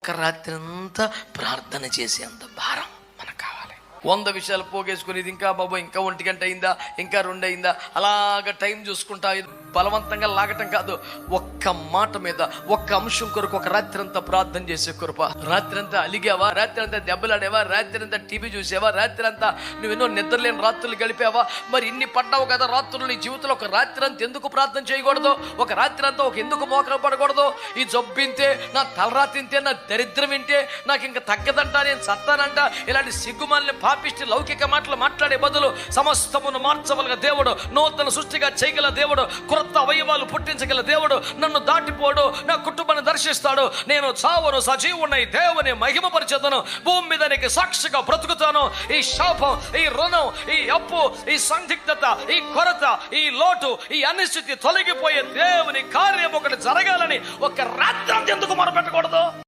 ఒక్క రాత్రి అంతా ప్రార్థన చేసేంత భారం మనకు కావాలి. 100 విషయాలు పోగేసుకుని ఇది ఇంకా బాబు ఇంకా 1 గంట అయిందా, ఇంకా 2 అయిందా, అలాగ టైం చూసుకుంటా బలవంతంగా లాగటం కాదు. ఒక్క మాట మీద, ఒక్క అంశం కొరకు ఒక రాత్రి అంతా ప్రార్థన చేసే కృప. రాత్రి అంతా అలిగావా, రాత్రి అంతా దెబ్బలాడేవా, రాత్రి అంతా టీవీ చూసావా, రాత్రి అంతా నువ్వెన్నో నిద్రలేని రాత్రులు గడిపావా, మరి ఇన్ని పడ్డావు కదా రాత్రులు నీ జీవితంలో. ఒక రాత్రి అంతా ఎందుకు ప్రార్థన చేయకూడదు? ఒక రాత్రి అంతా ఎందుకు మోకరం పడకూడదు? ఈ జబ్బు ఇంతే, నా తలరాత్రి ఇంతే, నా దరిద్రం ఇంతే, నాకు ఇంకా తగ్గదంట, నేను సత్తానంట, ఇలాంటి సిగ్గుమాలిన పాపిష్టి లౌకిక మాటలు మాట్లాడే బదులు సమస్తమును మార్చగల దేవుడు, నూతన సృష్టిగా చేయగల దేవుడు, కొత్త అవయవాలు పుట్టించగల దేవుడు నన్ను దాటిపోడు, నా కుటుంబాన్ని దర్శిస్తాడు. నేను చావును సజీవుని దేవుని మహిమపరిచేదను, భూమి మీద నీకు సాక్షిగా బ్రతుకుతాను. ఈ శాపం, ఈ రుణం, ఈ అప్పు, ఈ సందిగ్ధత, ఈ కొరత, ఈ లోటు, ఈ అనిశ్చితి తొలగిపోయే దేవుని కార్యం ఒకటి జరగాలని ఒక రాత్రి ఎందుకు మొరపెట్టకూడదు?